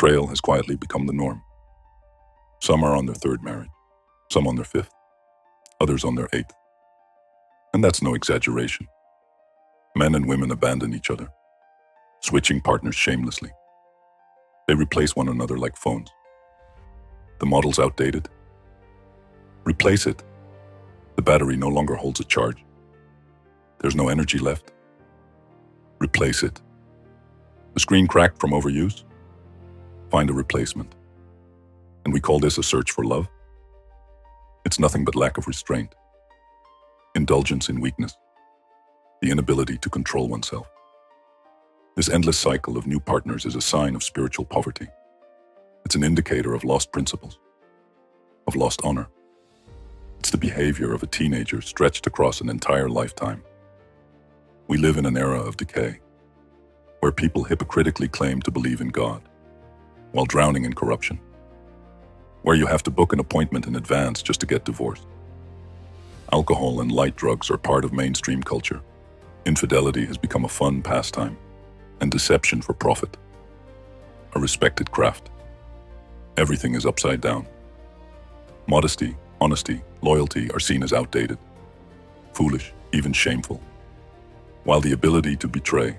Betrayal has quietly become the norm. Some are on their third marriage, some on their fifth, others on their eighth. And that's no exaggeration. Men and women abandon each other, switching partners shamelessly. They replace one another like phones. The model's outdated. Replace it. The battery no longer holds a charge. There's no energy left. Replace it. The screen cracked from overuse? Find a replacement. And we call this a search for love? It's nothing but lack of restraint, indulgence in weakness, the inability to control oneself. This endless cycle of new partners is a sign of spiritual poverty. It's an indicator of lost principles, of lost honor. It's the behavior of a teenager stretched across an entire lifetime. We live in an era of decay, where people hypocritically claim to believe in God, while drowning in corruption, where you have to book an appointment in advance just to get divorced. Alcohol and light drugs are part of mainstream culture. Infidelity has become a fun pastime, and deception for profit, a respected craft. Everything is upside down. Modesty, honesty, loyalty are seen as outdated, foolish, even shameful, while the ability to betray,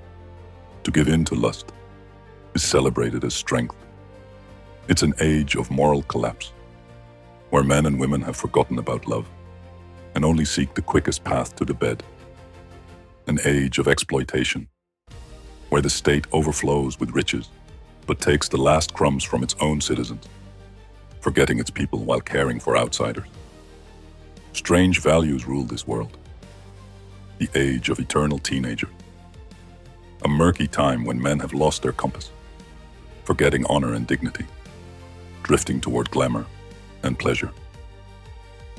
to give in to lust, is celebrated as strength. It's an age of moral collapse, where men and women have forgotten about love and only seek the quickest path to the bed. An age of exploitation, where the state overflows with riches, but takes the last crumbs from its own citizens, forgetting its people while caring for outsiders. Strange values rule this world. The age of eternal teenagers. A murky time when men have lost their compass, forgetting honor and dignity, drifting toward glamour and pleasure.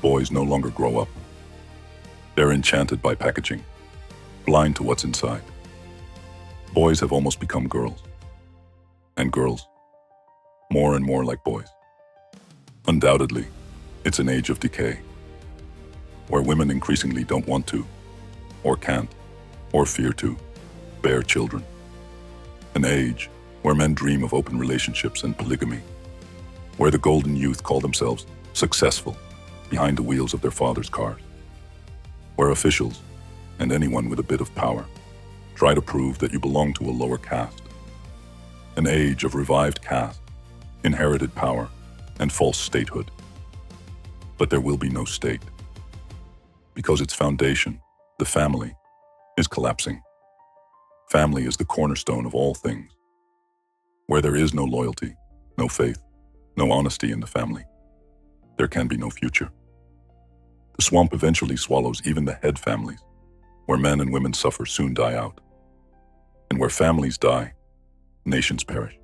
Boys no longer grow up. They're enchanted by packaging, blind to what's inside. Boys have almost become girls, and girls, more and more like boys. Undoubtedly, it's an age of decay, where women increasingly don't want to, or can't, or fear to, bear children. An age where men dream of open relationships and polygamy, where the golden youth call themselves successful behind the wheels of their father's cars, where officials, and anyone with a bit of power, try to prove that you belong to a lower caste. An age of revived caste, inherited power, and false statehood. But there will be no state, because its foundation, the family, is collapsing. Family is the cornerstone of all things. Where there is no loyalty, no faith, no honesty in the family, there can be no future. The swamp eventually swallows even the head families. Where men and women suffer soon die out. And where families die, nations perish.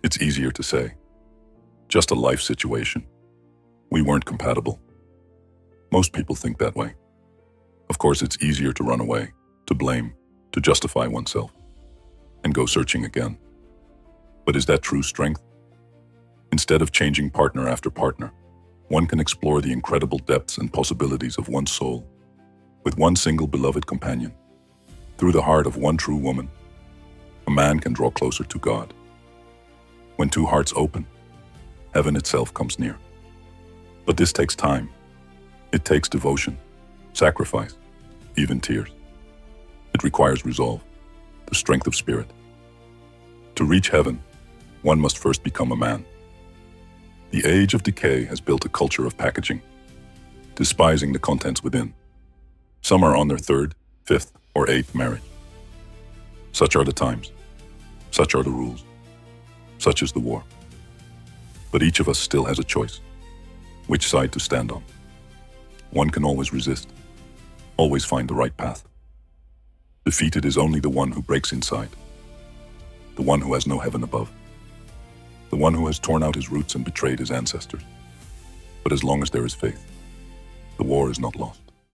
It's easier to say, just a life situation. We weren't compatible. Most people think that way. Of course, it's easier to run away, to blame, to justify oneself, and go searching again. But is that true strength? Instead of changing partner after partner, one can explore the incredible depths and possibilities of one's soul with one single beloved companion. Through the heart of one true woman, a man can draw closer to God. When two hearts open, heaven itself comes near. But this takes time. It takes devotion, sacrifice, even tears. It requires resolve, the strength of spirit. To reach heaven, one must first become a man. The age of decay has built a culture of packaging, despising the contents within. Some are on their third, fifth, or eighth marriage. Such are the times. Such are the rules. Such is the war. But each of us still has a choice, which side to stand on. One can always resist, always find the right path. Defeated is only the one who breaks inside, the one who has no heaven above, the one who has torn out his roots and betrayed his ancestors. But as long as there is faith, the war is not lost.